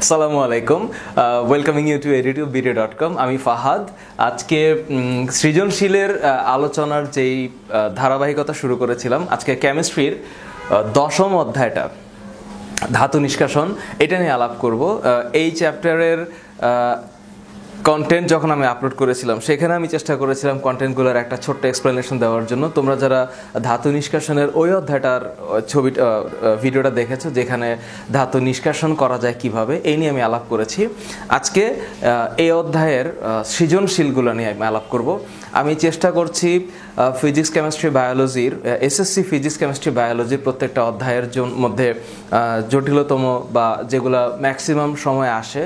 আসসালামু আলাইকুম, welcoming you two editubvideo.com। আমি ফাহাদ। আজকে সৃজনশীলের আলোচনার যেই ধারাবাহিকতা শুরু করেছিলাম, আজকে কেমিস্ট্রির 10ম অধ্যায়টা ধাতু নিষ্কাশন, এটা নিয়ে আলাপ করব। এই চ্যাপ্টারের কন্টেন্ট যখন আমি আপলোড করেছিলাম, সেখানে আমি চেষ্টা করেছিলাম কন্টেন্টগুলোর একটা ছোট্ট এক্সপ্লেনেশন দেওয়ার জন্য। তোমরা যারা ধাতু নিষ্কাশনের ওই অধ্যায়টার ভিডিওটা দেখেছো, যেখানে ধাতু নিষ্কাশন করা যায় কিভাবে, এই নিয়ে আমি আলাপ করেছি। আজকে এই অধ্যায়ের সৃজনশীলগুলো নিয়ে আমি আলাপ করব। আমি চেষ্টা করছি ফিজিক্স কেমিস্ট্রি বায়োলজির এসএসসি ফিজিক্স কেমিস্ট্রি বায়োলজির প্রত্যেকটা অধ্যায়ের মধ্যে জটিলতম বা যেগুলো ম্যাক্সিমাম সময় আসে,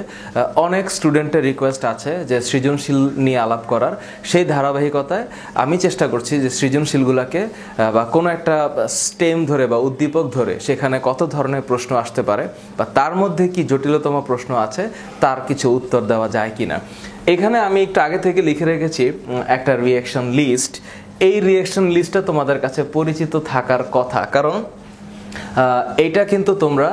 অনেক স্টুডেন্টের রিকোয়েস্ট আছে যে সৃজনশীল নিয়ে আলাপ করার। সেই ধারাবাহিকতায় আমি চেষ্টা করছি যে সৃজনশীলগুলোকে বা কোনো একটা স্টেম ধরে বা উদ্দীপক ধরে সেখানে কত ধরনের প্রশ্ন আসতে পারে বা তার মধ্যে কি জটিলতম প্রশ্ন আছে তার কিছু উত্তর দেওয়া যায় কিনা। এখানে আমি একটু আগে থেকে লিখে রেখেছি একটা রিঅ্যাকশন লিস্ট। এই রিঅ্যাকশন লিস্টটা তোমাদের কাছে পরিচিত থাকার কথা, কারণ এইটা কিন্তু তোমরা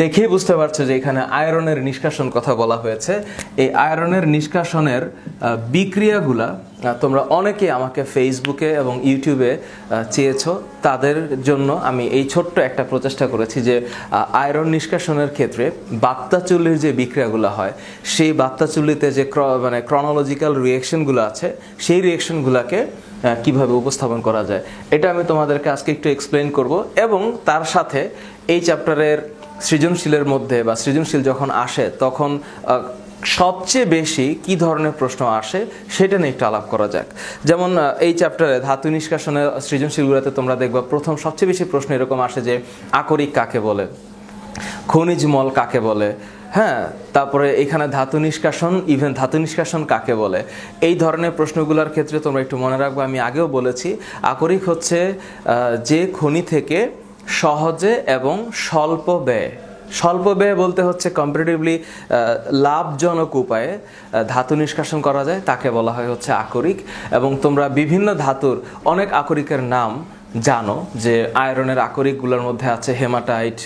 দেখেই বুঝতে পারছো যে এখানে আয়রনের নিষ্কাশন কথা বলা হয়েছে। এই আয়রনের নিষ্কাশনের বিক্রিয়াগুলা তোমরা অনেকে আমাকে ফেসবুকে এবং ইউটিউবে চেয়েছো। তাদের জন্য আমি এই ছোট্ট একটা প্রচেষ্টা করেছি যে আয়রন নিষ্কাশনের ক্ষেত্রে বাত্তাচুল্লির যে বিক্রিয়াগুলো হয়, সেই বাত্তাচুল্লিতে যে ক্রনোলজিক্যাল রিঅ্যাকশনগুলো আছে, সেই রিঅ্যাকশনগুলোকে কিভাবে উপস্থাপন করা যায়, এটা আমি তোমাদেরকে আজকে একটু এক্সপ্লেন করব। এবং তার সাথে এই চ্যাপ্টারের সৃজনশীলের মধ্যে বা সৃজনশীল যখন আসে তখন সবচেয়ে বেশি কি ধরনের প্রশ্ন আসে সেটা নিয়ে একটু আলাপ করা যাক। যেমন এই চ্যাপ্টারে ধাতু নিষ্কাশনের সৃজনশীলগুলোতে তোমরা দেখবা প্রথম সবচেয়ে বেশি প্রশ্ন এরকম আসে যে আকরিক কাকে বলে, খনিজ মল কাকে বলে, হ্যাঁ, তারপরে এখানে ধাতু নিষ্কাশন, ইভেন ধাতু নিষ্কাশন কাকে বলে। এই ধরনের প্রশ্নগুলোর ক্ষেত্রে তোমরা একটু মনে রাখবে, আমি আগেও বলেছি আকরিক হচ্ছে যে খনি থেকে সহজে এবং স্বল্প ব্যয় বলতে হচ্ছে কম্পারেটিভলি লাভজনক উপায়ে ধাতু নিষ্কাশন করা যায়, তাকে বলা হয় হচ্ছে আকরিক। এবং তোমরা বিভিন্ন ধাতুর অনেক আকরিকের নাম জানো, যে আয়রনের আকরিকগুলোর মধ্যে আছে হেমাটাইট,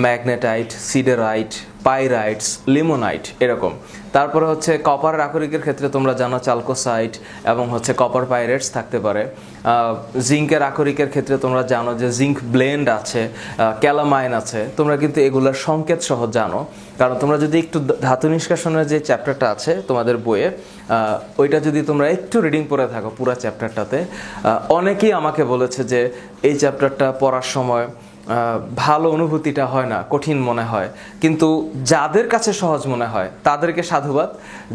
ম্যাগনেটাইট, সিডারাইট, পাইরাইটস, লিমোনাইট, এরকম। তারপরে হচ্ছে কপার আকরিকের ক্ষেত্রে তোমরা জানো চালকোসাইট এবং হচ্ছে কপার পাইরেটস থাকতে পারে। জিঙ্কের আকরিকের ক্ষেত্রে তোমরা জানো যে জিঙ্ক ব্লেন্ড আছে, ক্যালামাইন আছে। তোমরা কিন্তু এগুলোর সংকেত সহ জানো, কারণ তোমরা যদি একটু ধাতু নিষ্কাশনের যে চ্যাপ্টারটা আছে তোমাদের বইয়ে, ওইটা যদি তোমরা একটু রিডিং পড়ে থাকো পুরো চ্যাপ্টারটাতে, অনেকেই আমাকে বলেছে যে এই চ্যাপ্টারটা পড়ার সময় ভালো অনুভূতিটা হয় না, কঠিন মনে হয়। কিন্তু যাদের কাছে সহজ মনে হয় তাদেরকে সাধুবাদ,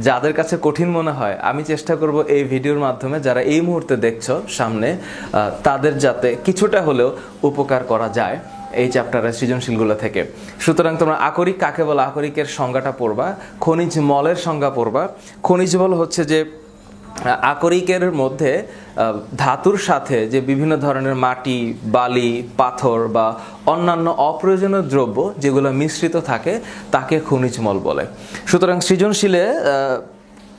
যাদের কাছে কঠিন মনে হয় আমি চেষ্টা করব এই ভিডিওর মাধ্যমে যারা এই মুহূর্তে দেখছো সামনে, তাদের যাতে কিছুটা হলেও উপকার করা যায় এই চ্যাপ্টারের সৃজনশীলগুলো থেকে। সুতরাং তোমরা আকরিক কাকে বলে, আকরিকের সংজ্ঞাটা পড়বা, খনিজ মলের সংজ্ঞা পড়বা। খনিজ মল হচ্ছে যে আকরিকের মধ্যে ধাতুর সাথে যে বিভিন্ন ধরনের মাটি, বালি, পাথর বা অন্যান্য অপ্রয়োজনীয় দ্রব্য যেগুলো মিশ্রিত থাকে তাকে খনিজ মল বলে। সুতরাং সৃজনশীলে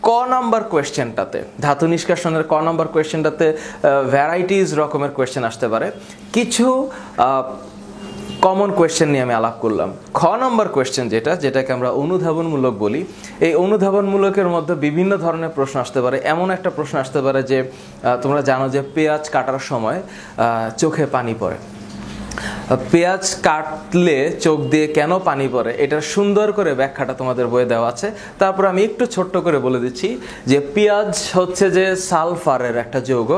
ক নাম্বার কোয়েশ্চেনটাতে, ধাতু নিষ্কাশনের ক নাম্বার কোয়েশ্চেনটাতে ভ্যারাইটিস রকমের কোয়েশ্চেন আসতে পারে। কিছু কমন কোয়েশ্চেন নিয়ে আমি আলাপ করলাম। খ নম্বর কোয়েশ্চেন যেটাকে আমরা অনুধাবনমূলক বলি, এই অনুধাবনমূলকের মধ্যে বিভিন্ন ধরনের প্রশ্ন আসতে পারে। এমন একটা প্রশ্ন আসতে পারে যে তোমরা জানো যে পেঁয়াজ কাটার সময় চোখে পানি পড়ে। পেঁয়াজ কাটলে চোখ দিয়ে কেন পানি পড়ে, এটার সুন্দর করে ব্যাখ্যাটা তোমাদের বইয়ে দেওয়া আছে। তারপর আমি একটু ছোট্ট করে বলে দিচ্ছি যে পেঁয়াজ হচ্ছে যে সালফারের একটা যৌগ।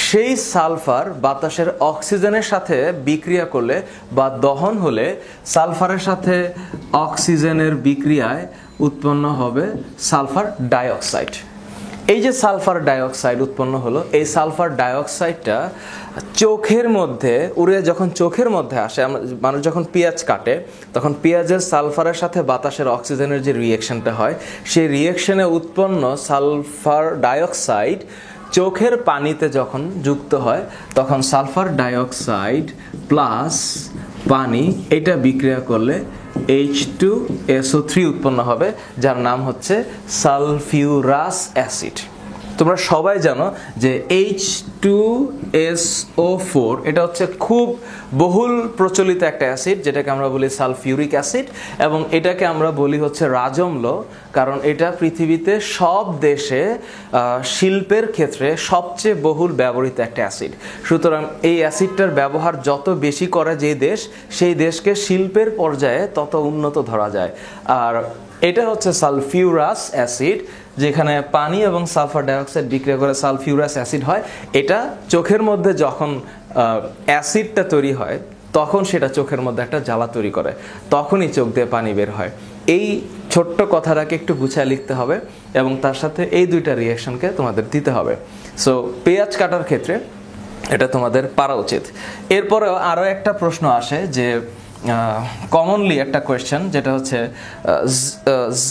সেই সালফার বাতাসের অক্সিজেনের সাথে বিক্রিয়া করলে বা দহন হলে সালফারের সাথে অক্সিজেনের বিক্রিয়ায় উৎপন্ন হবে সালফার ডাইঅক্সাইড। এই যে সালফার ডাইঅক্সাইড উৎপন্ন হলো, এই সালফার ডাইঅক্সাইডটা চোখের মধ্যে উড়ে যখন চোখের মধ্যে আসে, মানুষ যখন পেঁয়াজ কাটে তখন পেঁয়াজের সালফারের সাথে বাতাসের অক্সিজেনের যে রিঅ্যাকশনটা হয়, সেই রিঅ্যাকশনে উৎপন্ন সালফার ডাইঅক্সাইড চোখের পানিতে যখন যুক্ত হয় তখন সালফার ডাইঅক্সাইড প্লাস পানি এটা বিক্রিয়া করলে H2SO3 উৎপন্ন হবে, যার নাম হচ্ছে সালফিউরাস অ্যাসিড। তোমরা সবাই জানো যে H2 H2SO4 এটা হচ্ছে খুব বহুল প্রচলিত একটা অ্যাসিড, যেটাকে আমরা বলি সালফিউরিক অ্যাসিড, এবং এটাকে আমরা বলি হচ্ছে রাজম্ল, কারণ এটা পৃথিবীতে সব দেশে শিল্পের ক্ষেত্রে সবচেয়ে বহুল ব্যবহৃত একটা অ্যাসিড। সুতরাং এই অ্যাসিডটার ব্যবহার যত বেশি করে যে দেশ, সেই দেশকে শিল্পের পর্যায়ে তত উন্নত ধরা যায়। আর এটা হচ্ছে সালফিউরাস অ্যাসিড, যেখানে পানি এবং সালফার ডাইঅক্সাইড বিক্রিয়া করে সালফিউরাস অ্যাসিড হয়। এটা চোখের মধ্যে যখন অ্যাসিডটা তৈরি হয় তখন সেটা চোখের মধ্যে একটা জ্বালা তৈরি করে, তখনই চোখ দিয়ে পানি বের হয়। এই ছোট্ট কথাটাকে একটু গুছিয়ে লিখতে হবে এবং তার সাথে এই দুইটা রিঅ্যাকশনকে তোমাদের দিতে হবে। সো পেঁয়াজ কাটার ক্ষেত্রে এটা তোমাদের পারা উচিত। এরপরেও আরও একটা প্রশ্ন আসে যে কমনলি একটা কোয়েশ্চেন, যেটা হচ্ছে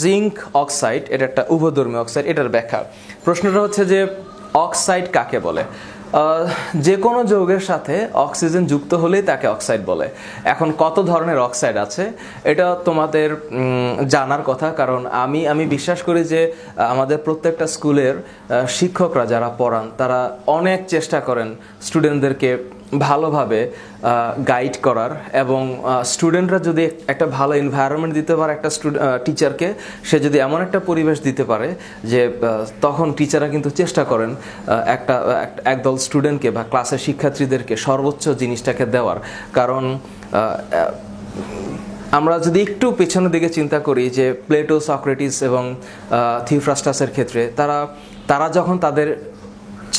জিঙ্ক অক্সাইড, এটা একটা উভধর্মী অক্সাইড, এটার ব্যাখ্যা। প্রশ্নটা হচ্ছে যে অক্সাইড কাকে বলে? যে কোনো যৌগের সাথে অক্সিজেন যুক্ত হলেই তাকে অক্সাইড বলে। এখন কত ধরনের অক্সাইড আছে এটা তোমাদের জানার কথা, কারণ আমি বিশ্বাস করি যে আমাদের প্রত্যেকটা স্কুলের শিক্ষকরা যারা পড়ান তারা অনেক চেষ্টা করেন স্টুডেন্টদেরকে ভালোভাবে গাইড করার, এবং স্টুডেন্টরা যদি একটা ভালো এনভায়রনমেন্ট দিতে পারে একটা টিচারকে, সে যদি এমন একটা পরিবেশ দিতে পারে যে তখন টিচাররা কিন্তু চেষ্টা করেন একদল স্টুডেন্টকে বা ক্লাসের শিক্ষার্থীদেরকে সর্বোচ্চ জিনিসটাকে দেওয়ার। কারণ আমরা যদি একটু পেছনের দিকে চিন্তা করি যে প্লেটো, সক্রেটিস এবং থিওফ্রাস্টাসের ক্ষেত্রে তারা যখন তাদের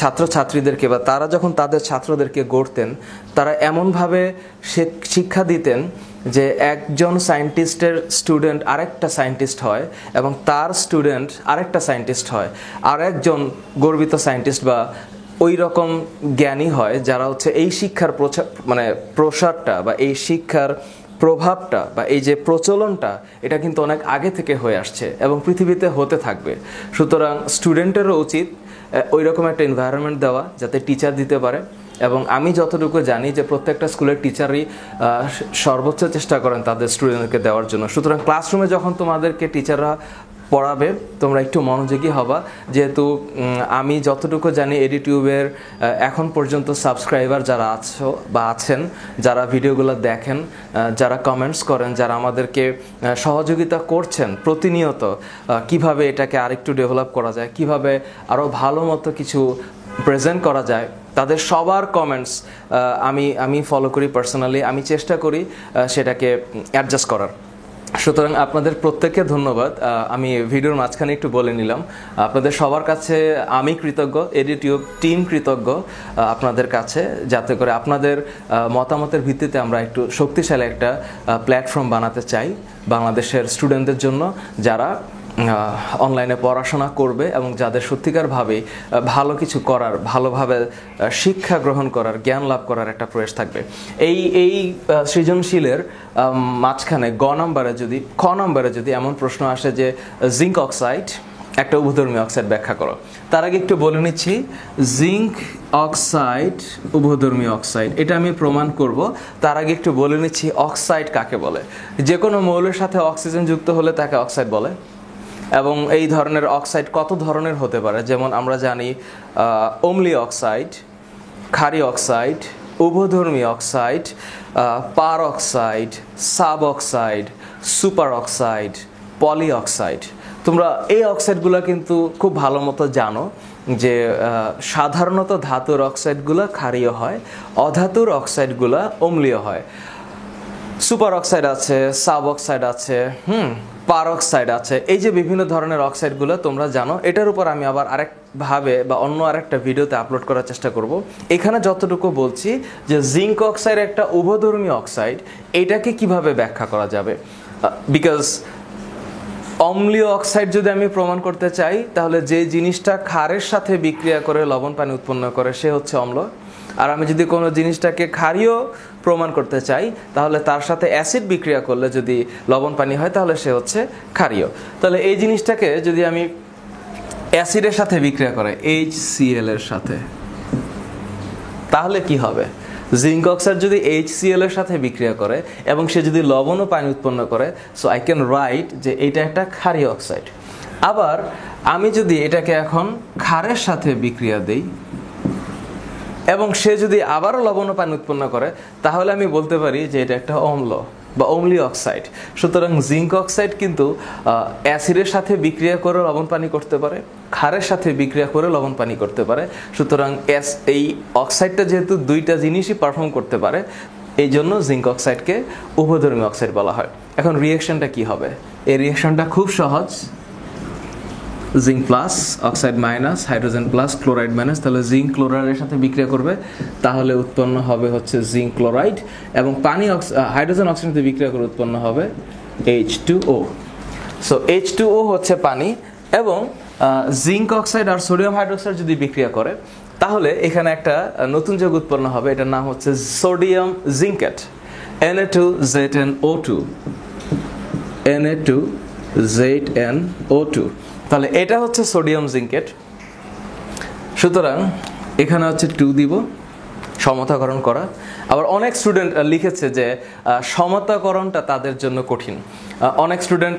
ছাত্রছাত্রীদেরকে বা তারা যখন তাদের ছাত্রদেরকে গড়তেন, তারা এমনভাবে শিক্ষা দিতেন যে একজন সায়েন্টিস্টের স্টুডেন্ট আরেকটা সায়েন্টিস্ট হয় এবং তার স্টুডেন্ট আরেকটা সায়েন্টিস্ট হয়, আর একজন গর্বিত সায়েন্টিস্ট বা ওই রকম জ্ঞানী হয় যারা হচ্ছে এই শিক্ষার প্রসারটা বা এই শিক্ষার প্রভাবটা বা এই যে প্রচলনটা, এটা কিন্তু অনেক আগে থেকে হয়ে আসছে এবং পৃথিবীতে হতে থাকবে। সুতরাং স্টুডেন্টেরও উচিত ওই রকম একটা এনভায়রনমেন্ট দেওয়া যাতে টিচার দিতে পারে। এবং আমি যতটুকু জানি যে প্রত্যেকটা স্কুলের টিচারই সর্বোচ্চ চেষ্টা করেন তাদের স্টুডেন্টদেরকে দেওয়ার জন্য। সুতরাং ক্লাসরুমে যখন তোমাদেরকে টিচাররা পড়াবে তোমরা একটু মনোযোগী হবা, যেহেতু আমি যতটুকু জানি এডিটিউবের এখন পর্যন্ত সাবস্ক্রাইবার যারা আছো বা আছেন, যারা ভিডিওগুলো দেখেন, যারা কমেন্টস করেন, যারা আমাদেরকে সহযোগিতা করছেন প্রতিনিয়ত কিভাবে এটাকে আরেকটু ডেভেলপ করা যায়, কিভাবে আরও ভালো মতো কিছু প্রেজেন্ট করা যায়, তাদের সবার কমেন্টস আমি ফলো করি পার্সোনালি। আমি চেষ্টা করি সেটাকে অ্যাডজাস্ট করার। সুতরাং আপনাদের প্রত্যেককে ধন্যবাদ। আমি ভিডিওর মাঝখানে একটু বলে নিলাম, আপনাদের সবার কাছে আমি কৃতজ্ঞ, এডিটিউব টিম কৃতজ্ঞ আপনাদের কাছে, যাতে করে আপনাদের মতামতের ভিত্তিতে আমরা একটু শক্তিশালী একটা প্ল্যাটফর্ম বানাতে চাই বাংলাদেশের স্টুডেন্টদের জন্য, যারা অনলাইনে পড়াশোনা করবে এবং যাদের সত্যিকারভাবেই ভালো কিছু করার, ভালোভাবে শিক্ষা গ্রহণ করার, জ্ঞান লাভ করার একটা প্রয়াস থাকবে। এই সৃজনশীলের মাঝখানে খ নম্বরে যদি এমন প্রশ্ন আসে যে জিঙ্ক অক্সাইড একটা উভধর্মী অক্সাইড ব্যাখ্যা করো, তার আগে একটু বলে নিচ্ছি জিঙ্ক অক্সাইড উভধর্মী অক্সাইড, এটা আমি প্রমাণ করব। তার আগে একটু বলে নিচ্ছি অক্সাইড কাকে বলে। যে কোনো মৌলের সাথে অক্সিজেন যুক্ত হলে তাকে অক্সাইড বলে, এবং এই ধরনের অক্সাইড কত ধরনের হতে পারে, যেমন আমরা জানি অম্লীয় অক্সাইড, ক্ষারীয় অক্সাইড, উভধর্মী oxide, peroxide, suboxide, superoxide, polyoxide. তোমরা এই অক্সাইডগুলো কিন্তু খুব ভালো মতো জানো যে সাধারণত ধাতুর অক্সাইডগুলো ক্ষারীয় হয়, অধাতুর অক্সাইডগুলো অম্লীয় হয়। সুপার অক্সাইড আছে, সাব অক্সাইড আছে, পার অক্সাইড আছে। এই যে বিভিন্ন ধরনের অক্সাইডগুলো তোমরা জানো, এটার উপর আমি আবার আরেকভাবে বা অন্য আরেকটা ভিডিওতে আপলোড করার চেষ্টা করব। এখানে যতটুকু বলছি যে জিঙ্ক অক্সাইড একটা উভধর্মী অক্সাইড, এটাকে কিভাবে ব্যাখ্যা করা যাবে, বিকজ অম্লীয় অক্সাইড যদি আমি প্রমাণ করতে চাই, তাহলে যে জিনিসটা ক্ষারের সাথে বিক্রিয়া করে লবণ পানি উৎপন্ন করে সে হচ্ছে অম্ল, আর আমি যদি কোনো জিনিসটাকে ক্ষারীয় প্রমাণ করতে চাই, তাহলে তার সাথে অ্যাসিড বিক্রিয়া করলে যদি লবণ পানি হয় তাহলে সে হচ্ছে ক্ষারীয়। তাহলে এই জিনিসটাকে যদি আমি অ্যাসিডের সাথে বিক্রিয়া করে HCl এর সাথে, তাহলে কি হবে? জিঙ্ক অক্সাইড যদি HCl এর সাথে বিক্রিয়া করে এবং সে যদি লবণ ও পানি উৎপন্ন করে, সো আই ক্যান রাইট যে এটা একটা ক্ষারীয় অক্সাইড। আবার আমি যদি এটাকে এখন ক্ষারের সাথে বিক্রিয়া দেই, এবং সে যদি আবারও লবণ ও পানি উৎপন্ন করে, তাহলে আমি বলতে পারি যে এটা একটা অম্ল বা অম্লীয় অক্সাইড। সুতরাং জিঙ্ক অক্সাইড কিন্তু অ্যাসিডের সাথে বিক্রিয়া করে লবণ পানি করতে পারে, ক্ষারের সাথে বিক্রিয়া করে লবণ পানি করতে পারে। সুতরাং এই অক্সাইডটা যেহেতু দুইটা জিনিসই পারফর্ম করতে পারে, এই জন্য জিঙ্ক অক্সাইডকে উভয়ধর্মী অক্সাইড বলা হয়। এখন রিঅ্যাকশনটা কি হবে? এই রিঅ্যাকশনটা খুব সহজ। Zinc plus, oxide minus, hydrogen plus, chloride minus, তাহলে জিঙ্ক ক্লোরাইডের সাথে বিক্রিয়া করবে, তাহলে উৎপন্ন হবে হচ্ছে জিঙ্ক ক্লোরাইড। এবং পানি হাইড্রোজেন অক্সাইডের সাথে বিক্রিয়া করে উৎপন্ন হবে H2O। সো H2O হচ্ছে পানি, এবং জিঙ্ক অক্সাইড আর সোডিয়াম হাইড্রোক্সাইড যদি বিক্রিয়া করে, তাহলে এখানে একটা নতুন যৌগ উৎপন্ন হবে, এটার নাম হচ্ছে সোডিয়াম জিঙ্কেট, Na2ZnO2, Na2ZnO2। তাহলে এটা হচ্ছে সোডিয়াম জিঙ্কেট। সুতরাং এখানে হচ্ছে 2 দিব, সমতাকরণ করা। আবার অনেক স্টুডেন্ট লিখেছে যে সমতাকরণটা তাদের জন্য কঠিন। অনেক স্টুডেন্ট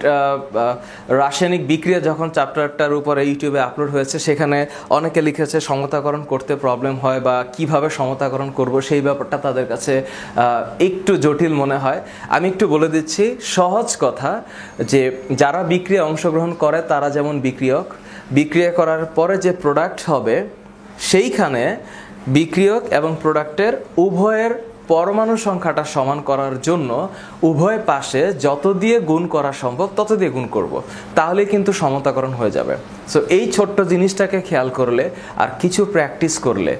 রাসায়নিক বিক্রিয়া যখন চ্যাপ্টারটার উপরে ইউটিউবে আপলোড হয়েছে, সেখানে অনেকে লিখেছে সমতাকরণ করতে প্রবলেম হয়, বা কিভাবে সমতাকরণ করব সেই ব্যাপারটা তাদের কাছে একটু জটিল মনে হয়। আমি একটু বলে দিচ্ছি সহজ কথা, যে যারা বিক্রিয়া অংশগ্রহণ করে তারা যেমন বিক্রিয়া করার পরে যে প্রোডাক্ট হবে, সেইখানে বিক্রিয়ক এবং প্রোডাক্টের উভয়ের পরমাণু সংখ্যাটা সমান করার জন্য উভয় পাশে যত দিয়ে গুণ করা সম্ভব তত দিয়ে গুণ করব, তাহলে কিন্তু সমতাকরণ হয়ে যাবে। সো এই ছোট্ট জিনিসটাকে খেয়াল করলে আর কিছু প্র্যাকটিস করলে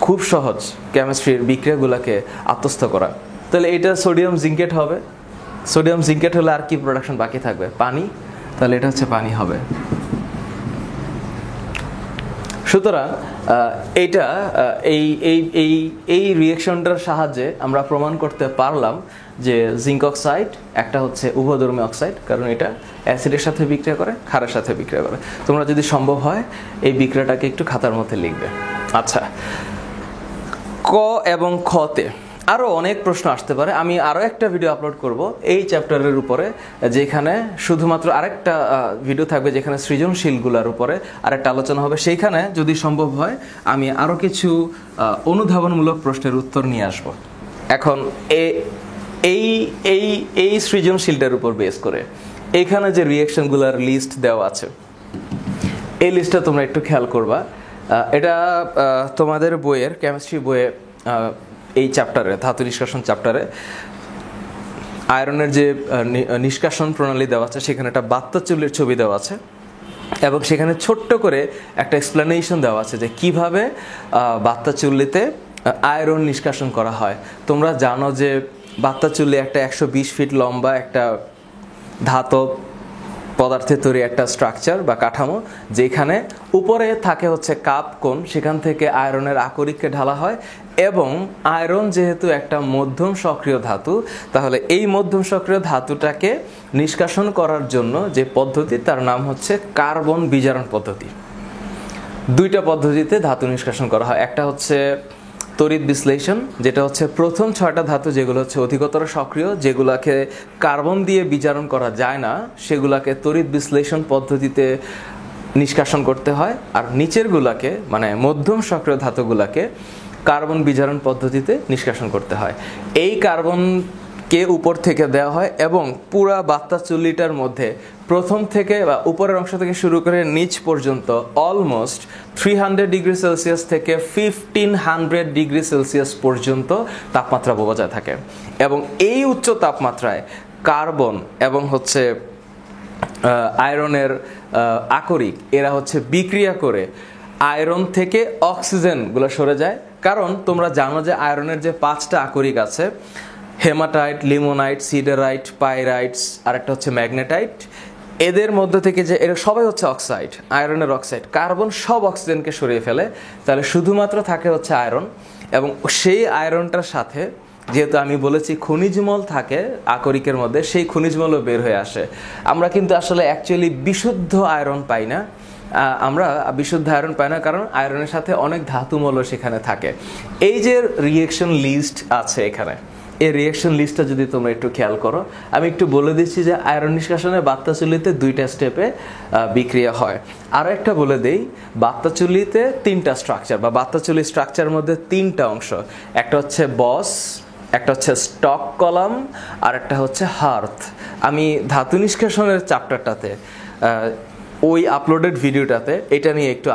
খুব সহজ কেমিস্ট্রির বিক্রিয়াগুলোকে আত্মস্থ করা। তাহলে এটা সোডিয়াম জিঙ্কেট হবে। সোডিয়াম জিঙ্কেট হলে আর কি প্রোডাকশন বাকি থাকবে? পানি। তাহলে এটা হচ্ছে পানি হবে। সুতরাং এইটা এই রিঅ্যাকশনটার সাহায্যে আমরা প্রমাণ করতে পারলাম যে জিঙ্ক অক্সাইড একটা হচ্ছে উভয়ধর্মী অক্সাইড, কারণ এটা অ্যাসিডের সাথে বিক্রিয়া করে, ক্ষারের সাথে বিক্রিয়া করে। তোমরা যদি সম্ভব হয় এই বিক্রিয়াটাকে একটু খাতার মধ্যে লিখবে। আচ্ছা, ক এবং খতে আরও অনেক প্রশ্ন আসতে পারে। আমি আরও একটা ভিডিও আপলোড করব এই চ্যাপ্টারের উপরে, যেখানে শুধুমাত্র আরেকটা ভিডিও থাকবে যেখানে সৃজনশীলগুলোর উপরে আরেকটা আলোচনা হবে। সেইখানে যদি সম্ভব হয় আমি আরও কিছু অনুধাবনমূলক প্রশ্নের উত্তর নিয়ে আসব। এখন এই সৃজনশীলটার উপর বেস করে এখানে যে রিঅ্যাকশনগুলোর লিস্ট দেওয়া আছে, এই লিস্টটা তোমরা একটু খেয়াল করবা। এটা তোমাদের বইয়ের কেমিস্ট্রি বইয়ে এই চ্যাপ্টারে, ধাতু নিষ্কাশন চ্যাপ্টারে আয়রনের যে নিষ্কাশন প্রণালী দেওয়া আছে, সেখানে একটা বাত্তা চুল্লির ছবি দেওয়া আছে, এবং সেখানে ছোট্ট করে একটা এক্সপ্লেনেশন দেওয়া আছে যে কিভাবে বাত্তা চুল্লিতে আয়রন নিষ্কাশন করা হয়। তোমরা জানো যে বাত্তা চুল্লি একটা 120 ফিট লম্বা একটা ধাতব পদার্থের তৈরি একটা স্ট্রাকচার বা কাঠামো, যেখানে উপরে থাকে হচ্ছে কাপ কোণ, সেখান থেকে আয়রনের আকরিককে ঢালা হয়। এবং আয়রন যেহেতু একটা মধ্যম সক্রিয় ধাতু, তাহলে এই মধ্যম সক্রিয় ধাতুটাকে নিষ্কাশন করার জন্য যে পদ্ধতি, তার নাম হচ্ছে কার্বন বিজারণ পদ্ধতি। দুইটা পদ্ধতিতে ধাতু নিষ্কাশন করা হয়। একটা হচ্ছে তড়িৎ বিশ্লেষণ, যেটা হচ্ছে প্রথম 6টা ধাতু যেগুলো হচ্ছে অধিকতর সক্রিয়, যেগুলাকে কার্বন দিয়ে বিজারণ করা যায় না, সেগুলাকে তড়িৎ বিশ্লেষণ পদ্ধতিতে নিষ্কাশন করতে হয়। আর নিচেরগুলাকে, মানে মধ্যম সক্রিয় ধাতুগুলাকে কার্বন বিজারণ পদ্ধতিতে নিষ্কাশন করতে হয়। এই কার্বনকে উপর থেকে দেওয়া হয়, এবং পুরা বাত্তা চুল্লিটার মধ্যে প্রথম থেকে বা উপরের অংশ থেকে শুরু করে নিচ পর্যন্ত অলমোস্ট 300 ডিগ্রি সেলসিয়াস থেকে 1500 ডিগ্রি সেলসিয়াস পর্যন্ত তাপমাত্রা বজায় থাকে। এবং এই উচ্চ তাপমাত্রায় কার্বন এবং হচ্ছে আয়রনের আকরিক, এরা হচ্ছে বিক্রিয়া করে আয়রন থেকে অক্সিজেনগুলো সরে যায়। কারণ তোমরা জানো যে আয়রনের যে 5টা আকরিক আছে, হেমাটাইট, লিমোনাইট, সিডারাইট, পাইরাইটস, আর একটা হচ্ছে ম্যাগনেটাইট, এদের মধ্যে থেকে যে এরা সবাই হচ্ছে অক্সাইড, আয়রনের অক্সাইড। কার্বন সব অক্সিজেনকে সরিয়ে ফেলে, তাহলে শুধুমাত্র থাকে হচ্ছে আয়রন। এবং সেই আয়রনটার সাথে যেহেতু আমি বলেছি খনিজমল থাকে আকরিকের মধ্যে, সেই খনিজমলও বের হয়ে আসে। আমরা কিন্তু আসলে অ্যাকচুয়ালি বিশুদ্ধ আয়রন পাই না। আমরা বিশুদ্ধ আয়রন পাই না, কারণ আয়রনের সাথে অনেক ধাতুমূল্য সেখানে থাকে। এই যে রিঅ্যাকশন লিস্ট আছে এখানে, এই রিঅ্যাকশন লিস্টটা যদি তোমরা একটু খেয়াল করো, আমি একটু বলে দিচ্ছি যে আয়রন নিষ্কাশনে বাত্তাচুল্লিতে 2টা স্টেপে বিক্রিয়া হয়। আরও একটা বলে দেই, বাত্তাচুল্লিতে 3টা স্ট্রাকচার বা বাত্তাচুল্লি স্ট্রাকচারের মধ্যে 3টা অংশ। একটা হচ্ছে বস, একটা হচ্ছে স্টক কলাম, আর একটা হচ্ছে হার্থ। আমি ধাতু নিষ্কাশনের চ্যাপ্টারটাতে ওই আপলোডেড ভিডিওটাতে এটা নিয়ে একটু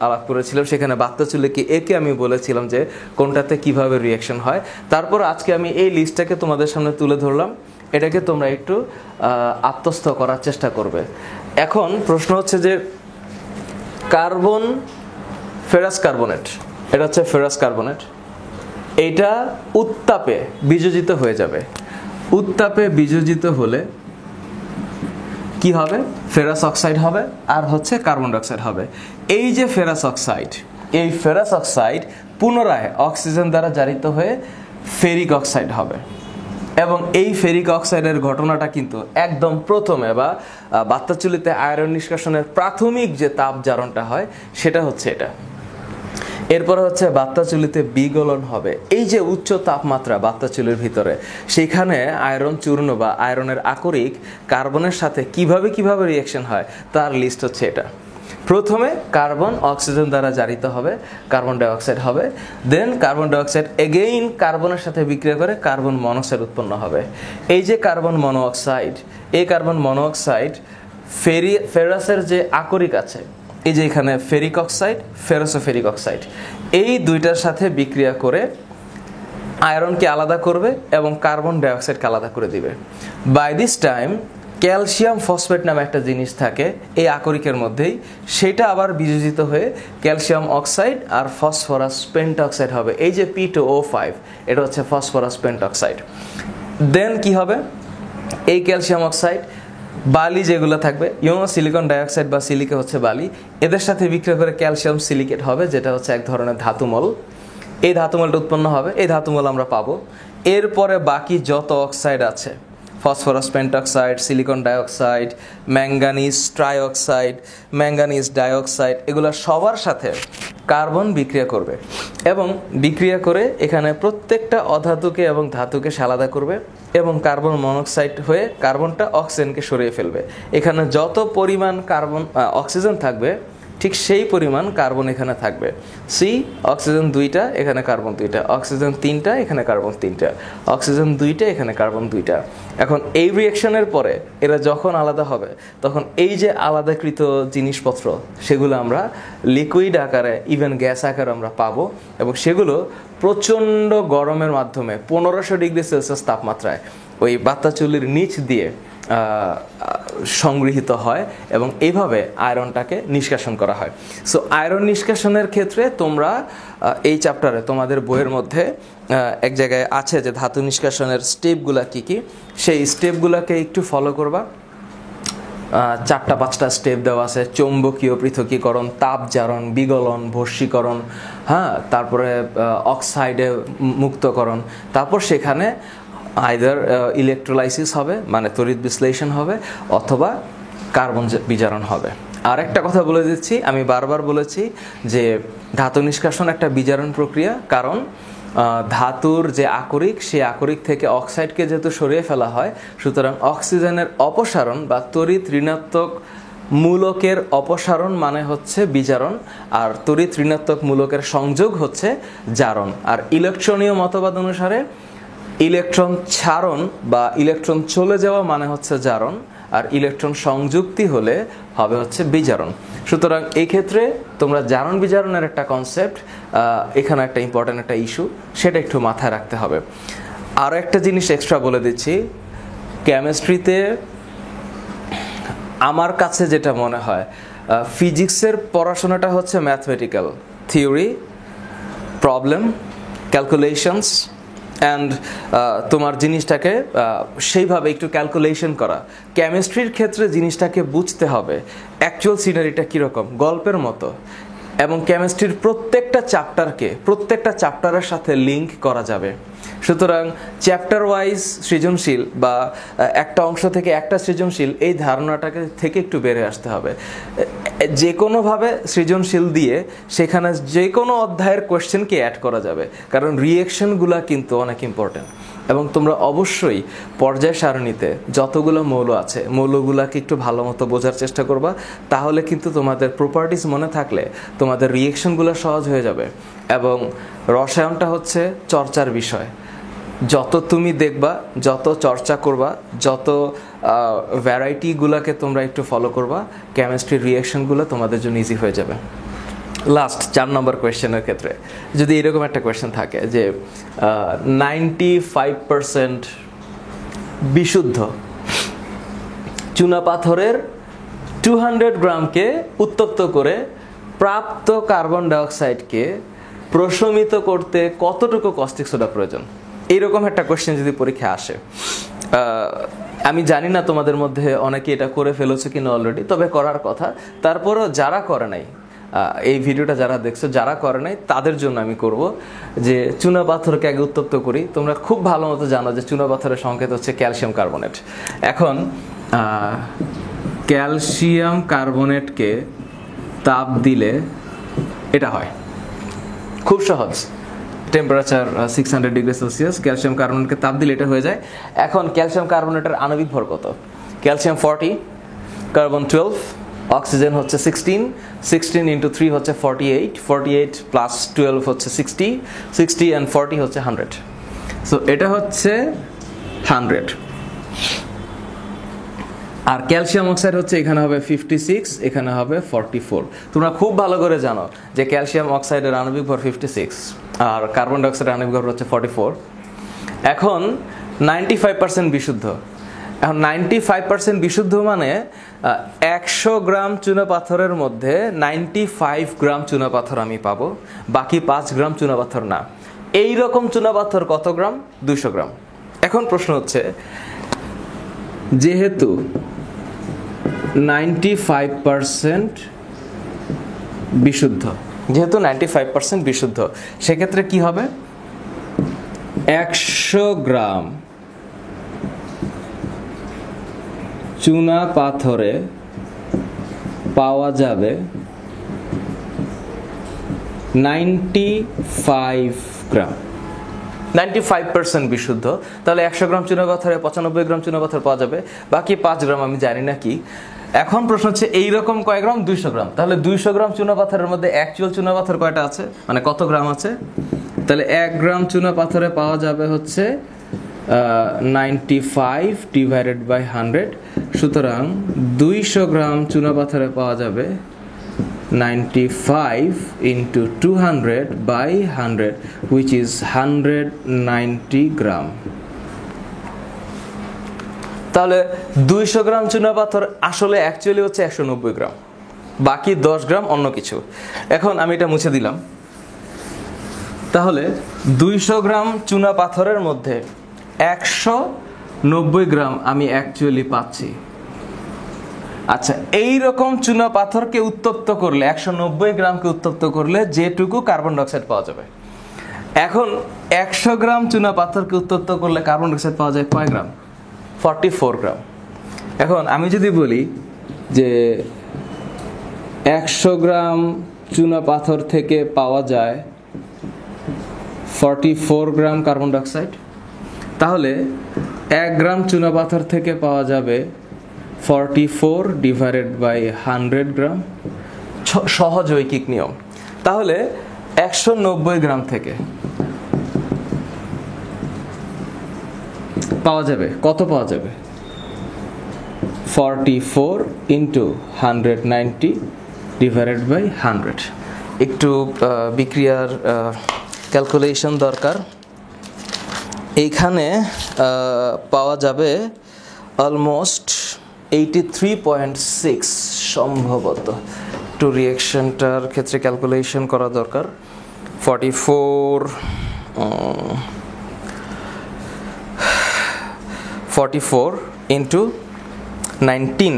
আলাপ করেছিলাম। সেখানে বাত্তাচুল্লিকে একে আমি বলেছিলাম যে কোনটাতে কিভাবে রিঅ্যাকশন হয়। তারপর আজকে আমি এই লিস্টটাকে তোমাদের সামনে তুলে ধরলাম, এটাকে তোমরা একটু আত্মস্থ করার চেষ্টা করবে। এখন প্রশ্ন হচ্ছে যে কার্বন ফেরাস কার্বনেট, এটা হচ্ছে ফেরাস কার্বনেট, এইটা উত্তাপে বিযোজিত হয়ে যাবে। উত্তাপে বিযোজিত হলে কি হবে? ফেরাস অক্সাইড হবে আর হচ্ছে কার্বন ডাইঅক্সাইড হবে। এই যে ফেরাস অক্সাইড, এই ফেরাস অক্সাইড পুনরায় অক্সিজেন দ্বারা জারিত হয়ে ফেরিক অক্সাইড হবে। এবং এই ফেরিক অক্সাইডের ঘটনাটা কিন্তু একদম প্রথমে বা বাত্তাচুল্লিতে আয়রন নিষ্কাশনের প্রাথমিক যে তাপ জারণটা হয় সেটা হচ্ছে এটা। এরপরে হচ্ছে বাত্তাচুল্লিতে বিগলন হবে। এই যে উচ্চ তাপমাত্রা বাত্তাচুল্লির ভিতরে, সেখানে আয়রন চূর্ণ বা আয়রনের আকরিক কার্বনের সাথে কিভাবে রিঅ্যাকশন হয় তার লিস্ট হচ্ছে এটা। প্রথমে কার্বন অক্সিজেন দ্বারা জারিত হবে, কার্বন ডাইঅক্সাইড হবে। দেন কার্বন ডাইঅক্সাইড এগেইন কার্বনের সাথে বিক্রিয়া করে কার্বন মনোক্সাইড উৎপন্ন হবে। এই যে কার্বন মনোঅক্সাইড, এই কার্বন মনোঅক্সাইড ফেরাসের যে আকরিক আছে, এই যে এখানে ফেরিক অক্সাইড, ফেরাসোফেরিক অক্সাইড, এই দুইটার সাথে বিক্রিয়া করে আয়রনকে আলাদা করবে এবং কার্বন ডাইঅক্সাইডকে আলাদা করে দিবে। By this time calcium phosphate নামে একটা জিনিস থাকে এই আকরিকের মধ্যেই, সেটা আবার বিযোজিত হয়ে ক্যালসিয়াম অক্সাইড আর ফসফরাস পেন্টঅক্সাইড হবে। এই যে P2O5, এটা হচ্ছে ফসফরাস পেন্টঅক্সাইড। দেন কি হবে? এই ক্যালসিয়াম অক্সাইড বালি যেগুলো থাকবে, সিলিকন ডাইঅক্সাইড বা সিলিকা হচ্ছে বালি, এদের সাথে বিক্রিয়া করে ক্যালসিয়াম সিলিকেট হবে, যেটা হচ্ছে এক ধরনের ধাতুমল। এই ধাতুমলটা উৎপন্ন হবে, এই ধাতুমল আমরা পাবো। এরপরে বাকি যত অক্সাইড আছে, phosphorus pentoxide, silicon dioxide, manganese trioxide, manganese dioxide, এগুলো সবার সাথে কার্বন বিক্রিয়া করবে এবং বিক্রিয়া করে এখানে প্রত্যেকটা অধাতুকে এবং ধাতুকে আলাদা করবে এবং কার্বন মনোক্সাইড হয়ে কার্বনটা অক্সিজেনকে সরিয়ে ফেলবে। এখানে যত পরিমাণ অক্সিজেন থাকবে ঠিক সেই পরিমাণ কার্বন এখানে থাকবে। অক্সিজেন 2টা, এখানে কার্বন 2টা, অক্সিজেন 3টা, এখানে কার্বন 3টা, অক্সিজেন 2টা, এখানে কার্বন 2টা। এখন এই রিঅ্যাকশনের পরে এরা যখন আলাদা হবে তখন এই যে আলাদাকৃত জিনিসপত্র সেগুলো আমরা লিকুইড আকারে, ইভেন গ্যাস আকারে আমরা পাবো এবং সেগুলো প্রচণ্ড গরমের মাধ্যমে 1500 ডিগ্রি সেলসিয়াস তাপমাত্রায় ওই বাত্তাচুল্লির নিচ দিয়ে সংগৃহীত হয় এবং এইভাবে আয়রনটাকে নিষ্কাশন করা হয়। সো আয়রন নিষ্কাশনের ক্ষেত্রে তোমরা এই চ্যাপ্টারে তোমাদের বইয়ের মধ্যে এক জায়গায় আছে যে ধাতু নিষ্কাশনের স্টেপগুলা কি কি, সেই স্টেপগুলোকে একটু ফলো করবা। 4-5টা স্টেপ দেওয়া আছে: চৌম্বকীয় পৃথকীকরণ, তাপ জারণ, বিগলন, বর্ষীকরণ, তারপরে অক্সাইডে মুক্তকরণ, তারপর সেখানে আইদার ইলেকট্রোলাইসিস হবে মানে তড়িৎ বিশ্লেষণ হবে অথবা কার্বন বিজারণ হবে। আর একটা কথা বলে দিচ্ছি, আমি বারবার বলেছি যে ধাতু নিষ্কাশন একটা বিজারণ প্রক্রিয়া, কারণ ধাতুর যে আকরিক, সেই আকরিক থেকে অক্সাইডকে যেহেতু সরিয়ে ফেলা হয়, সুতরাং অক্সিজেনের অপসারণ বা তড়িৎ ঋণাত্মক মূলকের অপসারণ মানে হচ্ছে বিজারণ, আর তড়িৎ ঋণাত্মক মূলকের সংযোগ হচ্ছে জারণ। আর ইলেকট্রনীয় মতবাদ অনুসারে ইলেকট্রন ছাড়ন বা ইলেকট্রন চলে যাওয়া মানে হচ্ছে জারণ, আর ইলেকট্রন সংযুক্তি হলে হবে হচ্ছে বিজারণ। সুতরাং এই ক্ষেত্রে তোমরা জারণ বিজারণের একটা কনসেপ্ট, এখানে একটা ইম্পর্ট্যান্ট একটা ইস্যু, সেটা একটু মাথায় রাখতে হবে। আরও একটা জিনিস এক্সট্রা বলে দিচ্ছি, কেমিস্ট্রিতে আমার কাছে যেটা মনে হয়, ফিজিক্সের পড়াশোনাটা হচ্ছে mathematical theory, problem, calculations and তোমার জিনিসটাকে সেইভাবে একটু ক্যালকুলেশন করা। কেমিস্ট্রির ক্ষেত্রে জিনিসটাকে বুঝতে হবে অ্যাকচুয়াল সিনারিটা কীরকম, গল্পের মতো, এবং কেমিস্ট্রির প্রত্যেকটা চ্যাপ্টারের সাথে লিঙ্ক করা যাবে। সুতরাং চ্যাপ্টার ওয়াইজ সৃজনশীল বা একটা অংশ থেকে একটা সৃজনশীল, এই ধারণাটাকে থেকে একটু বেড়ে আসতে হবে। যে কোনোভাবে সৃজনশীল দিয়ে সেখানে যে কোনো অধ্যায়ের কোয়েশ্চেনকে অ্যাড করা যাবে, কারণ রিঅ্যাকশনগুলো কিন্তু অনেক ইম্পর্টেন্ট। এবং তোমরা অবশ্যই পর্যায় সারণীতে যতগুলো মৌল আছে মৌলগুলোকে একটু ভালো মতো বোঝার চেষ্টা করবা, তাহলে কিন্তু তোমাদের প্রপার্টিস মনে থাকলে তোমাদের রিয়েকশনগুলো সহজ হয়ে যাবে। এবং রসায়নটা হচ্ছে চর্চার বিষয়, যত তুমি দেখবা, যত চর্চা করবা, যত ভ্যারাইটিগুলোকে তোমরা একটু ফলো করবা, কেমিস্ট্রির রিয়েকশনগুলো তোমাদের জন্য ইজি হয়ে যাবে। লাস্ট 4 নম্বর কোয়েশ্চেনের ক্ষেত্রে যদি এরকম একটা কোয়েশ্চেন থাকে যে 95% বিশুদ্ধ চুনাপাথরের 200 গ্রামকে উত্তপ্ত করে প্রাপ্ত কার্বন ডাইঅক্সাইডকে প্রশমিত করতে কতটুকু কস্টিক সোডা প্রয়োজন, এইরকম একটা কোয়েশ্চেন যদি পরীক্ষায় আসে, আমি জানি না তোমাদের মধ্যে অনেকে এটা করে ফেলেছো কিনা অলরেডি, তবে করার কথা। তারপরও যারা করে নাই, এই ভিডিওটা যারা দেখছো যারা করে নাই তাদের জন্য আমি করব যে চুনা পাথরকে আগে উত্তপ্ত করি। তোমরা খুব ভালো মতো জানো যে চুনা পাথরের সংকেত হচ্ছে ক্যালসিয়াম কার্বনেট। এখন ক্যালসিয়াম কার্বনেটকে তাপ দিলে এটা হয়, খুব সহজ। টেম্পারেচার 600 ডিগ্রি সেলসিয়াস, ক্যালসিয়াম কার্বনেটকে তাপ দিলে এটা হয়ে যায়। এখন ক্যালসিয়াম কার্বনেটের আণবিক ভর কত? ক্যালসিয়াম 40, কার্বন 12, অক্সিজেন হচ্ছে 16, 16 ইন্টু 3 হচ্ছে 48, 48 প্লাস 12 হচ্ছে 60, 60 অ্যান্ড 40 হচ্ছে 100। সো এটা হচ্ছে 100। আর ক্যালসিয়াম অক্সাইড হচ্ছে এখানে হবে 56, এখানে হবে 44। তোমরা খুব ভালো করে জানো যে ক্যালসিয়াম অক্সাইডের আণবিক ভর 56 আর কার্বন ডাইঅক্সাইডের আণবিক ভর হচ্ছে 44। এখন 95% বিশুদ্ধ। এখন 95% বিশুদ্ধ মানে 100 গ্রাম চুনাপাথরের মধ্যে 95 গ্রাম চুনাপাথর আমি পাবো, বাকি 5 গ্রাম চুনাপাথর না। এই রকম চুনাপাথর কত গ্রাম? 200 গ্রাম। এখন প্রশ্ন হচ্ছে, যেহেতু 95% বিশুদ্ধ, যেহেতু 95% বিশুদ্ধ, সেক্ষেত্রে কি হবে? 100 গ্রাম চুনা পাথরে পাওয়া যাবে 95 গ্রাম। 95% বিশুদ্ধ, তাহলে 100 গ্রাম চুনা পাথরে 95 গ্রাম চুনা পাথর পাওয়া যাবে, বাকি 5 গ্রাম আমি জানি না কি। এখন প্রশ্ন হচ্ছে এইরকম কয় গ্রাম? 200 গ্রাম। তাহলে 200 গ্রাম চুনা পাথরের মধ্যে অ্যাকচুয়াল চুনা পাথর কয়টা আছে, মানে কত গ্রাম আছে? তাহলে 1 গ্রাম চুনা পাথরে পাওয়া যাবে হচ্ছে 95 ডিভাইডেড বাই 100। সুতরাং 200 গ্রাম চুনা পাথরে পাওয়া যাবে 95 into 200 by 100, which is 190 গ্রাম। তাহলে 200 গ্রাম চুনা পাথর আসলে অ্যাকচুয়ালি হচ্ছে 190 গ্রাম, বাকি 10 গ্রাম অন্য কিছু। এখন আমি এটা মুছে দিলাম। তাহলে 200 গ্রাম চুনা পাথরের মধ্যে 190 গ্রাম আমি অ্যাকচুয়ালি পাচ্ছি। আচ্ছা, এই রকম চুনা পাথরকে উত্তপ্ত করলে, 190 গ্রামকে উত্তপ্ত করলে যেটুকু কার্বন ডাইঅক্সাইড পাওয়া যাবে। এখন 100 গ্রাম চুনা পাথরকে উত্তপ্ত করলে কার্বন ডাইঅক্সাইড পাওয়া যায় কয় গ্রাম? 44 গ্রাম। এখন আমি যদি বলি যে 100 গ্রাম চুনা পাথর থেকে পাওয়া যায় 44 গ্রাম কার্বন ডাইঅক্সাইড, তাহলে 1 গ্রাম চুনা পাথর থেকে পাওয়া যাবে 44 ডিভাইডেড বাই 100 গ্রাম। সহজ ঐকিক নিয়ম। তাহলে 190 গ্রাম থেকে পাওয়া যাবে কত? পাওয়া যাবে 44 ইন্টু 190 ডিভাইডেড বাই 100। একটু বিক্রিয়ার ক্যালকুলেশন দরকার। এইখানে পাওয়া যাবে অলমোস্ট 83.6 সম্ভবত। একটু রিয়েকশনটার ক্ষেত্রে ক্যালকুলেশন করা দরকার। 44 into 19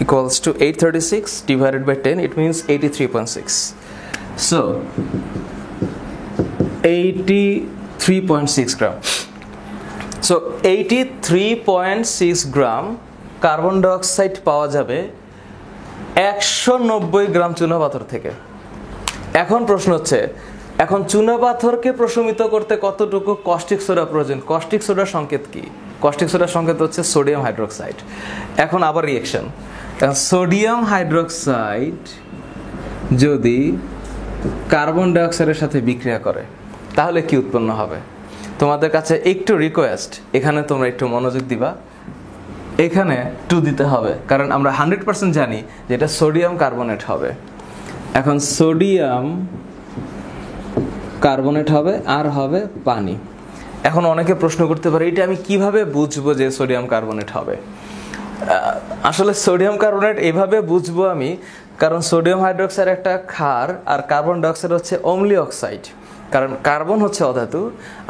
equals to 836 divided by 10, it means 83.6. So 83.6 gram. So 83.6 gram carbon dioxide পাওয়া যাবে 190 গ্রাম চুনাপাথর থেকে। এখন প্রশ্ন হচ্ছে এখন চুনা পাথরকে প্রশমিত করতে কতটুকু কস্টিক সোডা প্রয়োজন? কস্টিক সোডার সংকেত কি? কস্টিক সোডার সংকেত হচ্ছে সোডিয়াম হাইড্রোক্সাইড। এখন আবার রিঅ্যাকশন, সোডিয়াম হাইড্রোক্সাইড যদি কার্বন ডাইঅক্সাইডের সাথে বিক্রিয়া করে তাহলে কি উৎপন্ন হবে? তোমাদের কাছে একটু রিকোয়েস্ট, এখানে তোমরা একটু মনোযোগ দিবা। এখানে 2 দিতে হবে, কারণ আমরা 100% জানি যে এটা সোডিয়াম কার্বনেট হবে। এখন সোডিয়াম কার্বনেট হবে আর হবে পানি। এখন অনেকে প্রশ্ন করতে পারে এটা আমি কিভাবে বুঝবো যে সোডিয়াম কার্বনেট হবে? আসলে সোডিয়াম কার্বনেট এভাবে বুঝবো আমি, কারণ সোডিয়াম হাইড্রোক্সাইড একটা ক্ষার আর কার্বন ডাইঅক্সাইড হচ্ছে অম্লীয় অক্সাইড। কারণ কার্বন হচ্ছে অধাতু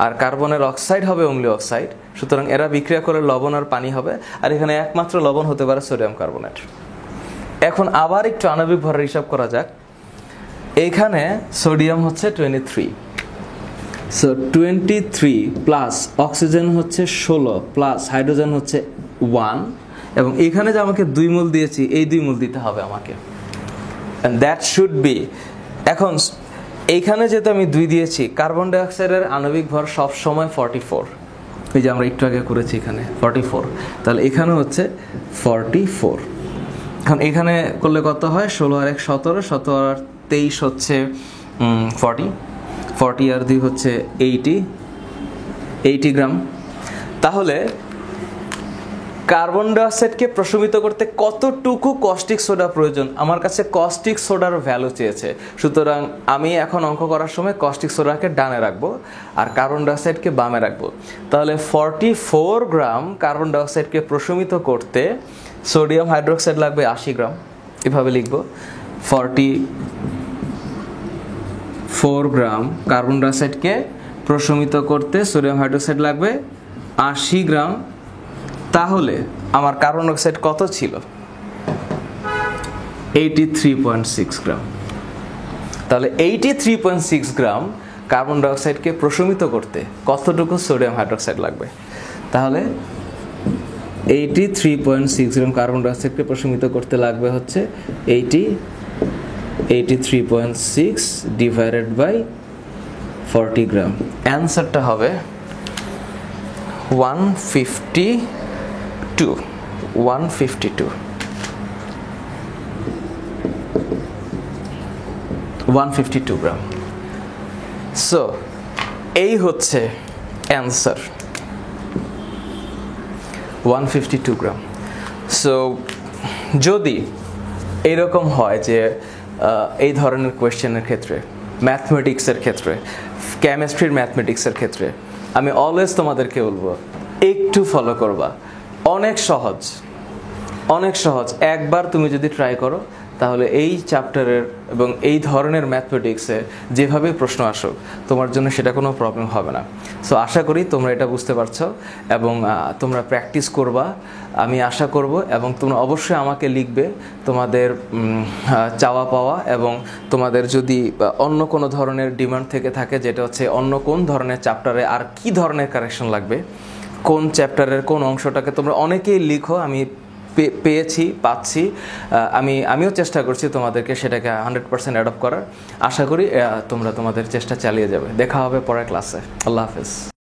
আর কার্বনের অক্সাইড হবে অম্লীয় অক্সাইড, সুতরাং এরা বিক্রিয়া করে লবণ আর পানি হবে, আর এখানে একমাত্র লবণ হতে পারে সোডিয়াম কার্বনেট। এখন আবার একটু আণবিক ভরের হিসাব করা যাক। এইখানে সোডিয়াম হচ্ছে 23, সো 23 প্লাস অক্সিজেন হচ্ছে 16 প্লাস হাইড্রোজেন হচ্ছে 1, এবং এখানে যে আমাকে 2 মোল দিয়েছি এই 2 মোল দিতে হবে আমাকে, and that should be। এখন এইখানে যেহেতু আমি 2 দিয়েছি, কার্বন ডাইঅক্সাইডের আণবিক ভর সব সময় 44, এই যে আমরা একটু আগে করেছি এখানে 44, তাহলে এখানে হচ্ছে 44। এখন এখানে করলে কত হয়? 16 আর 1 17, 17 আর 23 হচ্ছে 40, 40 আর 2 হচ্ছে 80 গ্রাম। তাহলে কার্বন ডাইঅক্সাইডকে প্রশমিত করতে কতটুকু কস্টিক সোডা প্রয়োজন? আমার কাছে কস্টিক সোডার ভ্যালু চেয়েছে, সুতরাং আমি এখন অঙ্ক করার সময় কস্টিক সোডাকে ডানে রাখবো আর কার্বন ডাইঅক্সাইডকে বামে রাখবো। তাহলে 44 গ্রাম কার্বন ডাইঅক্সাইডকে প্রশমিত করতে সোডিয়াম হাইড্রোক্সাইড লাগবে 80 গ্রাম। এভাবে লিখবো, 44 গ্রাম কার্বন ডাইঅক্সাইডকে প্রশমিত করতে সোডিয়াম হাইড্রোক্সাইড লাগবে 80 গ্রাম। তাহলে আমার কার্বন ডাইঅক্সাইড কত ছিল? 83.6 গ্রাম। তাহলে 83.6 গ্রাম কার্বন ডাইঅক্সাইডকে প্রশমিত করতে কতটুকু সোডিয়াম হাইড্রোক্সাইড লাগবে? তাহলে 83.6 গ্রাম কার্বন ডাইঅক্সাইডকে প্রশমিত করতে লাগবে হচ্ছে 83.6 ডিভাইডেড বাই 40 গ্রাম। অ্যান্সারটা হবে 152 গ্রাম। সো এই হচ্ছে অ্যান্সার, 152 গ্রাম। সো যদি এরকম হয় যে এই ধরনের কোয়েশ্চেনের ক্ষেত্রে, ম্যাথমেটিক্সের ক্ষেত্রে, কেমিস্ট্রির ম্যাথমেটিক্সের ক্ষেত্রে, আমি অলওয়েজ তোমাদেরকে বলবো একটু ফলো করবা। অনেক সহজ, অনেক সহজ। একবার তুমি যদি ট্রাই করো তাহলে এই চ্যাপ্টারের এবং এই ধরনের ম্যাথমেটিক্সে যেভাবে প্রশ্ন আসুক তোমার জন্য সেটা কোনো প্রবলেম হবে না। সো আশা করি তোমরা এটা বুঝতে পারছো এবং তোমরা প্র্যাকটিস করবা, আমি আশা করব। এবং তোমরা অবশ্যই আমাকে লিখবে তোমাদের চাওয়া পাওয়া, এবং তোমাদের যদি অন্য কোনো ধরনের ডিমান্ড থেকে থাকে, যেটা হচ্ছে অন্য কোন ধরনের চ্যাপ্টারে আর কি ধরনের কারেকশন লাগবে, কোন চ্যাপ্টারের কোন অংশটাকে তোমরা অনেকেই লিখো, আমি পাচ্ছি। আমিও চেষ্টা করছি তোমাদেরকে সেটাকে 100% অ্যাডপ্ট করার। আশা করি তোমরা তোমাদের চেষ্টা চালিয়ে যাবে। দেখা হবে পরের ক্লাসে। আল্লাহ হাফেজ।